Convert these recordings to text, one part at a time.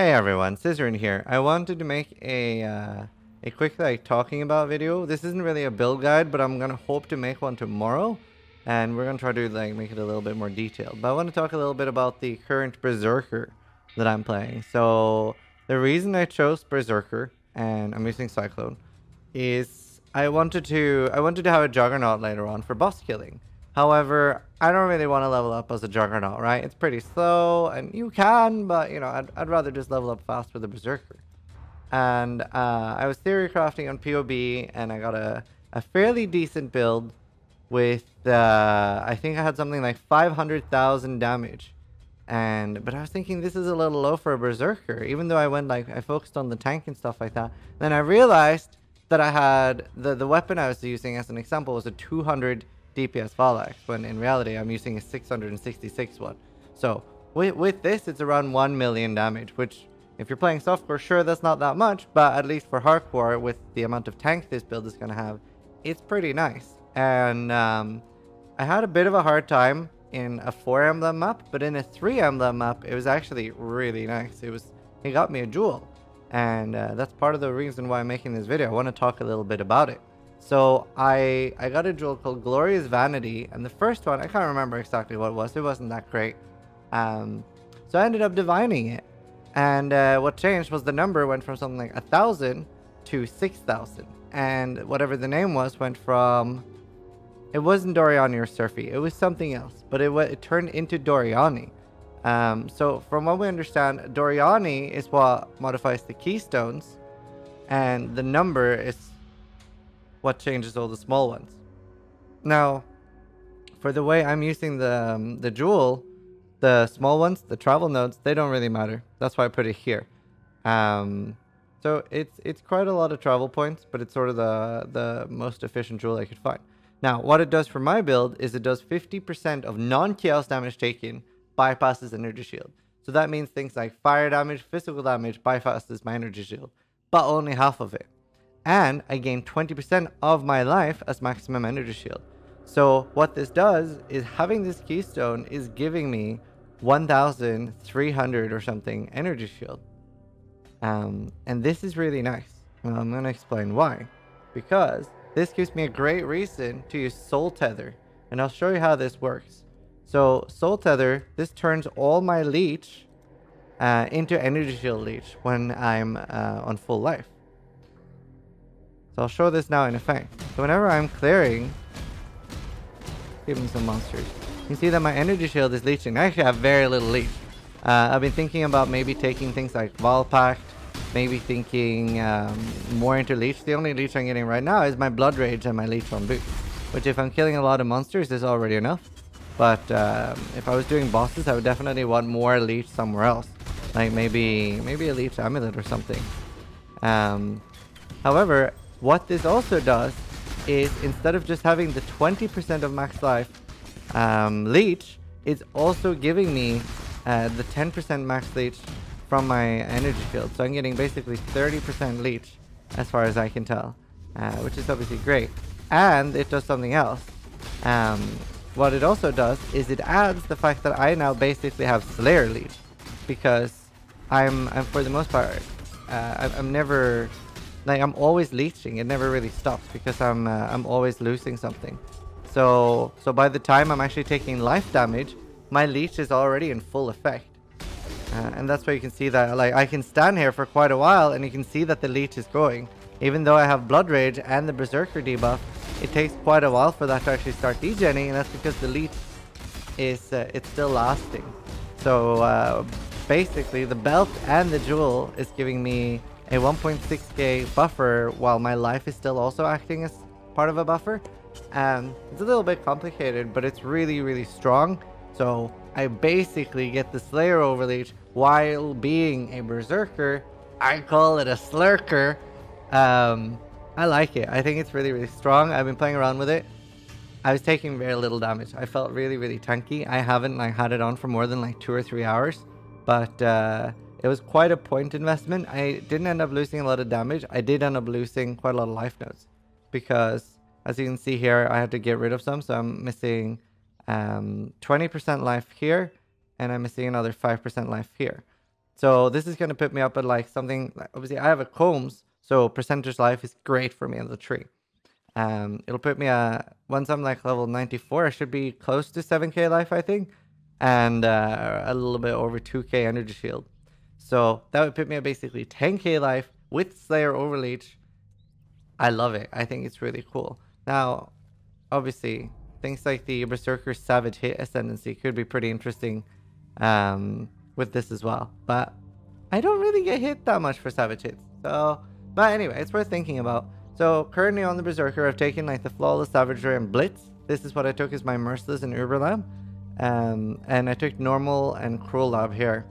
Hey everyone, Zizaran here. I wanted to make a quick talking about video. This isn't really a build guide, but I'm gonna hope to make one tomorrow, and we're gonna try to make it a little bit more detailed. But I want to talk a little bit about the current Berserker that I'm playing. So the reason I chose Berserker and I'm using Cyclone is I wanted to have a Juggernaut later on for boss killing. However, I don't really want to level up as a Juggernaut, right? It's pretty slow, and you can, but, you know, I'd rather just level up fast with a Berserker. And I was theory crafting on POB, and I got a fairly decent build with, I think I had something like 500,000 damage. But I was thinking this is a little low for a Berserker, even though I focused on the tank and stuff like that. Then I realized that I had, the weapon I was using as an example was a 200 DPS Valax, when in reality I'm using a 666 one. So with this, it's around 1 million damage, which if you're playing softcore, sure, that's not that much, but at least for hardcore, with the amount of tank this build is going to have, it's pretty nice. And I had a bit of a hard time in a 4 emblem map, but in a 3 emblem map, it was actually really nice. It got me a jewel, and that's part of the reason why I'm making this video. I want to talk a little bit about it. So I got a jewel called Glorious Vanity, and the first one, I can't remember exactly what it was. It wasn't that great. So I ended up divining it. And what changed was the number went from something like 1,000 to 6,000. And whatever the name was went from... It wasn't Doryani or Surfy. It was something else. But it turned into Doryani. So from what we understand, Doryani is what modifies the keystones. And the number is what changes all the small ones. Now, for the way I'm using the jewel, the small ones, the travel nodes, they don't really matter. That's why I put it here. So it's quite a lot of travel points, but it's sort of the most efficient jewel I could find. Now, what it does for my build is it does 50% of non-chaos damage taken bypasses energy shield. So that means things like fire damage, physical damage bypasses my energy shield, but only half of it. And I gain 20% of my life as maximum energy shield. So what this does is having this keystone is giving me 1,300 or something energy shield. And this is really nice. Well, I'm going to explain why. Because this gives me a great reason to use Soul Tether. And I'll show you how this works. So Soul Tether, this turns all my leech into energy shield leech when I'm on full life. So I'll show this now in effect. So whenever I'm clearing, give me some monsters. You can see that my energy shield is leeching. I actually have very little leech. I've been thinking about maybe taking things like Valpact, maybe thinking more into leech. The only leech I'm getting right now is my Blood Rage and my leech on boot, which if I'm killing a lot of monsters is already enough. But if I was doing bosses, I would definitely want more leech somewhere else, like maybe a leech amulet or something. However, what this also does is instead of just having the 20% of max life leech, it's also giving me the 10% max leech from my energy field. So I'm getting basically 30% leech as far as I can tell, which is obviously great. And it does something else. What it also does is it adds the fact that I now basically have Slayer leech, because I'm for the most part, I'm never... I'm always leeching. It never really stops because I'm always losing something. So by the time I'm actually taking life damage, my leech is already in full effect. And that's why you can see that I can stand here for quite a while and you can see that the leech is going. Even though I have Blood Rage and the Berserker debuff, it takes quite a while for that to actually start degenning, and that's because the leech is it's still lasting. So basically the belt and the jewel is giving me a 1.6k buffer while my life is still also acting as part of a buffer. It's a little bit complicated, but it's really, really strong. So I basically get the Slayer Overleech while being a Berserker. I call it a SLERKER. I like it. I think it's really, really strong. I've been playing around with it. I was taking very little damage. I felt really, really tanky. I haven't had it on for more than 2 or 3 hours, but it was quite a point investment. I didn't end up losing a lot of damage. I did end up losing quite a lot of life nodes because, as you can see here, I had to get rid of some. So I'm missing 20% life here, and I'm missing another 5% life here. So this is going to put me up at like something, obviously I have a Combs, so percentage life is great for me on the tree. It'll put me once I'm like level 94, I should be close to 7k life, I think, and a little bit over 2k energy shield. So that would put me at basically 10k life with Slayer Overleech. I love it. I think it's really cool. Now, obviously, things like the Berserker Savage Hit Ascendancy could be pretty interesting with this as well. But I don't really get hit that much for Savage Hits. So, but anyway, it's worth thinking about. So currently on the Berserker, I've taken like the Flawless Savagery and Blitz. This is what I took as my Merciless and Uberlab. And I took Normal and Cruel Lab here.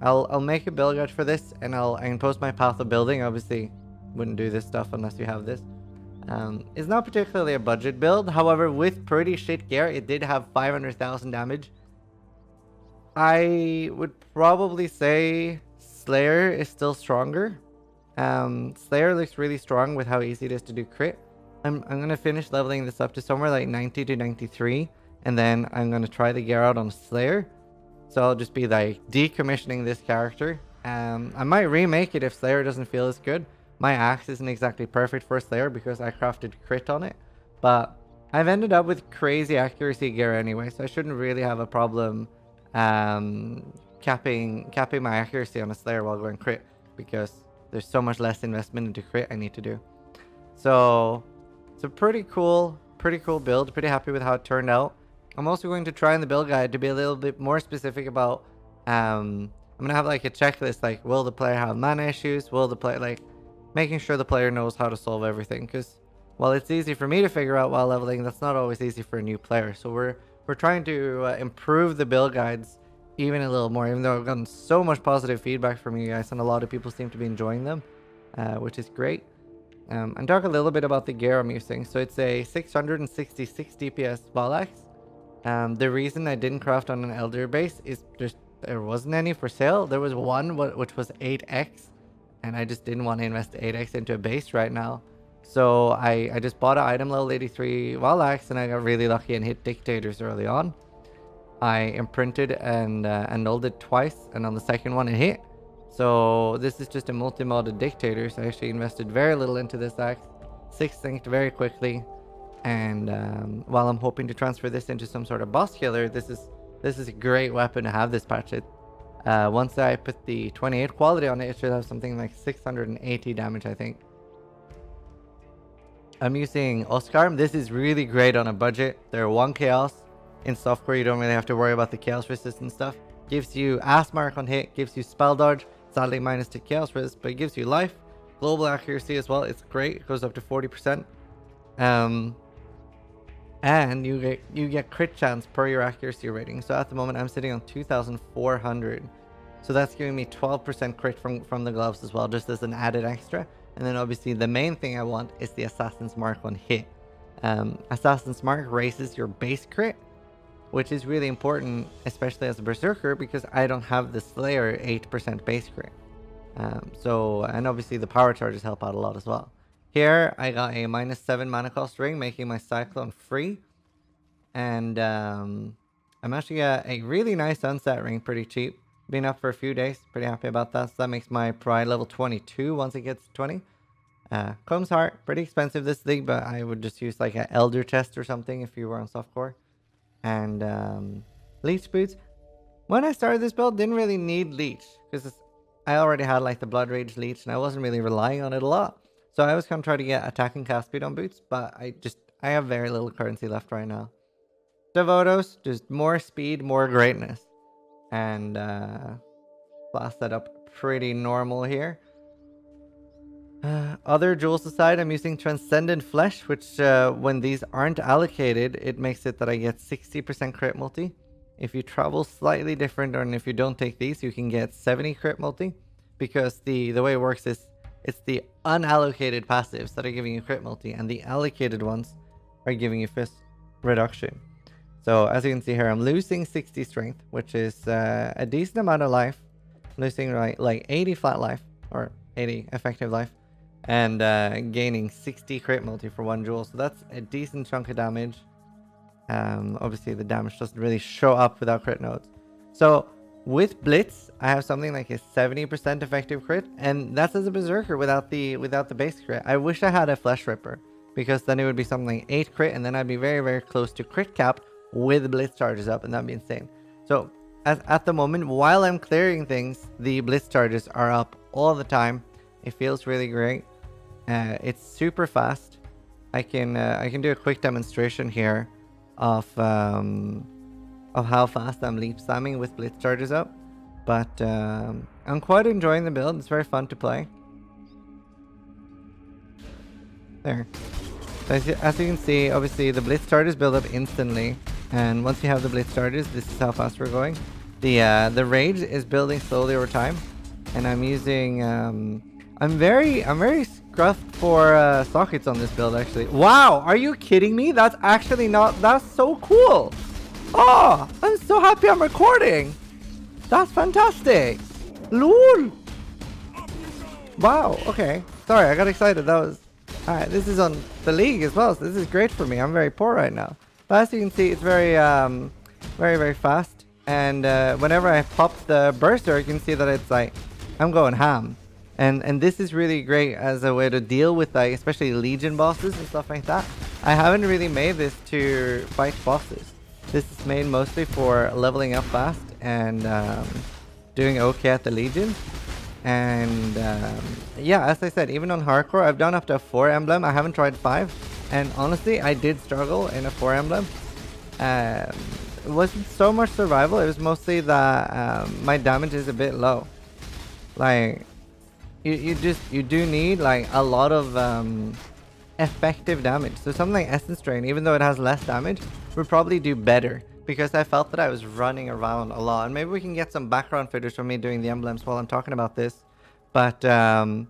I'll make a build guide for this, and I can post my path of building. Obviously, wouldn't do this stuff unless you have this. It's not particularly a budget build. However, with pretty shit gear, it did have 500,000 damage. I would probably say Slayer is still stronger. Slayer looks really strong with how easy it is to do crit. I'm gonna finish leveling this up to somewhere like 90 to 93, and then I'm gonna try the gear out on Slayer. So I'll just be like decommissioning this character. I might remake it if Slayer doesn't feel as good. My axe isn't exactly perfect for Slayer because I crafted crit on it, but I've ended up with crazy accuracy gear anyway, so I shouldn't really have a problem capping my accuracy on a Slayer while going crit, because there's so much less investment into crit I need to do. So it's a pretty cool build. Pretty happy with how it turned out. I'm also going to try in the build guide to be a little bit more specific about I'm gonna have like a checklist, like will the player have mana issues, will the player, like making sure the player knows how to solve everything, because while it's easy for me to figure out while leveling, that's not always easy for a new player. So we're trying to improve the build guides even a little more, even though I've gotten so much positive feedback from you guys and a lot of people seem to be enjoying them, which is great. And talk a little bit about the gear I'm using. So it's a 666 DPS ball axe. The reason I didn't craft on an Elder base is just there wasn't any for sale. There was one which was 8x, and I just didn't want to invest 8x into a base right now. So I just bought an item level 83 wall axe, and I got really lucky and hit dictators early on. I imprinted and annulled it twice, and on the second one it hit. So this is just a multi-modded dictator, so I actually invested very little into this axe. 6 synced very quickly. And while I'm hoping to transfer this into some sort of boss killer, this is a great weapon to have this patch. Once I put the 28 quality on it, it should have something like 680 damage, I think. I'm using Oscar. This is really great on a budget. They're 1 chaos. In software, you don't really have to worry about the chaos resistance stuff. Gives you ass mark on hit, gives you spell dodge, sadly minus to chaos resist, but it gives you life. Global accuracy as well, it's great. It goes up to 40%. And you get crit chance per your accuracy rating. So at the moment I'm sitting on 2,400. So that's giving me 12% crit from the gloves as well, just as an added extra. And then obviously the main thing I want is the Assassin's Mark on hit. Assassin's Mark raises your base crit, which is really important, especially as a Berserker, because I don't have the Slayer 8% base crit. And obviously the power charges help out a lot as well. Here, I got a -7 mana cost ring, making my Cyclone free. And I'm actually got a really nice sunset ring, pretty cheap. Been up for a few days, pretty happy about that. So that makes my pride level 22 once it gets to 20. Combs Heart, pretty expensive this league, but I would just use like an Elder chest or something if you were on softcore. And Leech Boots. When I started this build, didn't really need Leech, because I already had like the Blood Rage Leech, and I wasn't really relying on it a lot. So I was going to try to get attack and cast speed on boots, but I have very little currency left right now. Devotos, just more speed, more greatness. And class that up pretty normal here. Other jewels aside, I'm using Transcendent Flesh, which when these aren't allocated, it makes it that I get 60% crit multi. If you travel slightly different, or if you don't take these, you can get 70 crit multi. Because the way it works is, it's the unallocated passives that are giving you crit multi, and the allocated ones are giving you fist reduction. So as you can see here, I'm losing 60 strength, which is a decent amount of life. I'm losing like 80 flat life, or 80 effective life, and gaining 60 crit multi for 1 jewel. So that's a decent chunk of damage. Obviously the damage doesn't really show up without crit nodes. So With Blitz, I have something like a 70% effective crit, and that's as a Berserker without the base crit. I wish I had a Flesh Ripper, because then it would be something like 8 crit, and then I'd be very, very close to crit cap with Blitz charges up, and that'd be insane. So, at the moment, while I'm clearing things, the Blitz charges are up all the time. It feels really great. It's super fast. I can do a quick demonstration here of how fast I'm leap slamming with Blitz charges up. But I'm quite enjoying the build. It's very fun to play. There. So as you can see, obviously the Blitz charges build up instantly. And once you have the Blitz charges, this is how fast we're going. The Rage is building slowly over time. And I'm using... I'm very scruffed for sockets on this build, actually. Wow! Are you kidding me? That's actually not... That's so cool! Oh, I'm so happy I'm recording. That's fantastic. LOL. Wow, okay. Sorry, I got excited. That was... Alright, this is on the league as well, so this is great for me. I'm very poor right now. But as you can see, it's very, very fast. And whenever I pop the burster, you can see that it's like, I'm going ham. And this is really great as a way to deal with, like, especially Legion bosses and stuff like that. I haven't really made this to fight bosses. This is made mostly for leveling up fast and doing okay at the Legion. And yeah, as I said, even on hardcore, I've done up to a 4 emblem. I haven't tried 5. And honestly, I did struggle in a 4 emblem. It wasn't so much survival. It was mostly that my damage is a bit low. Like, you do need like a lot of effective damage. So something like Essence Drain, even though it has less damage, would probably do better, because I felt that I was running around a lot. And maybe we can get some background footage from me doing the emblems while I'm talking about this. But in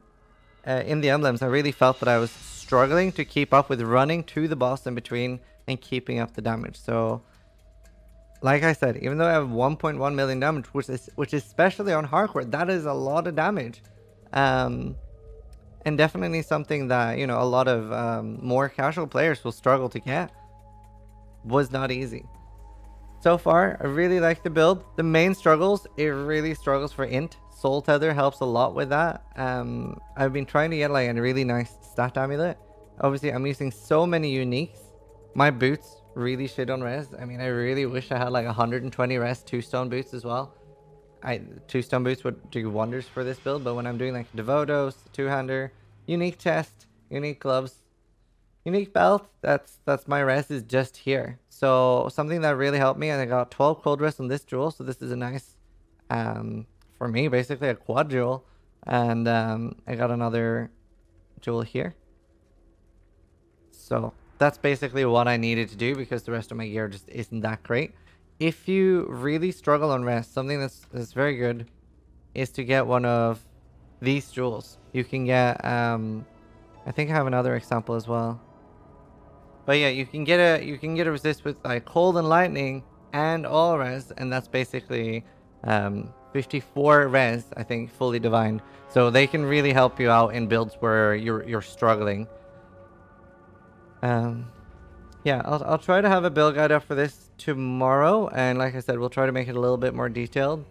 the emblems, I really felt that I was struggling to keep up with running to the boss in between and keeping up the damage. So, like I said, even though I have 1.1 million damage, which is especially on hardcore, that is a lot of damage. And definitely something that, you know, a lot of more casual players will struggle to get. Was not easy. So far, I really like the build. The main struggles, it really struggles for int. Soul Tether helps a lot with that. I've been trying to get like a really nice stat amulet. Obviously, I'm using so many uniques. My boots really shit on res. I mean, I really wish I had like 120 res 2-stone boots as well. 2-stone boots would do wonders for this build, but when I'm doing like Devotos, 2-hander, unique chest, unique gloves, unique belt, that's my res is just here. So something that really helped me, and I got 12 cold res on this jewel, so this is a nice, for me, basically a quad jewel. And I got another jewel here. So that's basically what I needed to do, because the rest of my gear just isn't that great. If you really struggle on res, something that's very good is to get one of these jewels. You can get, I think I have another example as well. But yeah, you can get a resist with like cold and lightning and all res, and that's basically 54 res, I think, fully divine. So they can really help you out in builds where you're struggling. Yeah, I'll try to have a build guide up for this tomorrow, and like I said, we'll try to make it a little bit more detailed.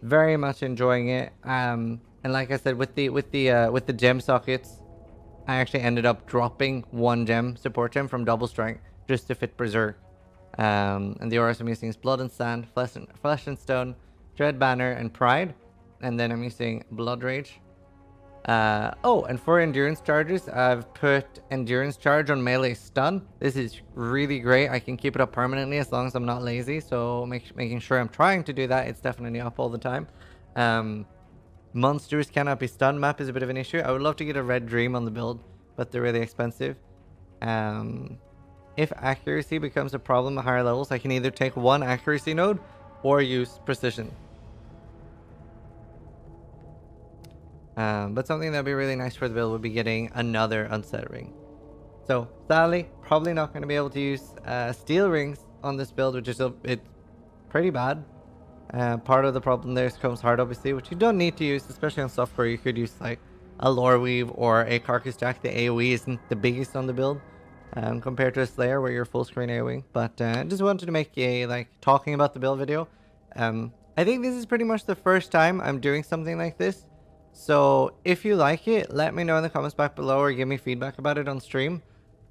Very much enjoying it. And like I said, with the gem sockets, I actually ended up dropping 1 gem, support gem, from double strength just to fit Berserk. And the auras I'm using is Blood and Sand, Flesh and Stone, Dread Banner, and Pride. And then I'm using Blood Rage. Oh, and for endurance charges, I've put endurance charge on melee stun. This is really great. I can keep it up permanently as long as I'm not lazy. So making sure I'm trying to do that. It's definitely up all the time. Monsters cannot be stunned. Map is a bit of an issue. I would love to get a red dream on the build, but they're really expensive. If accuracy becomes a problem at higher levels, I can either take 1 accuracy node or use precision. But something that'd be really nice for the build would be getting another unset ring. So sadly, probably not going to be able to use steel rings on this build, which is it's pretty bad. Part of the problem there is Combs Heart, obviously, which you don't need to use, especially on software. You could use like a Lore Weave or a Carcass Jack. The AoE isn't the biggest on the build compared to a Slayer where you're full screen AoE. But I just wanted to make a talking about the build video. I think this is pretty much the first time I'm doing something like this. So if you like it, let me know in the comments back below or give me feedback about it on stream.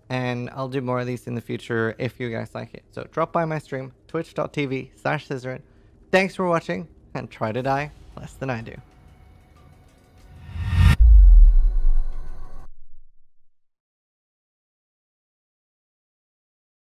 And I'll do more of these in the future if you guys like it. So drop by my stream, twitch.tv/Zizaran. Thanks for watching, and try to die less than I do.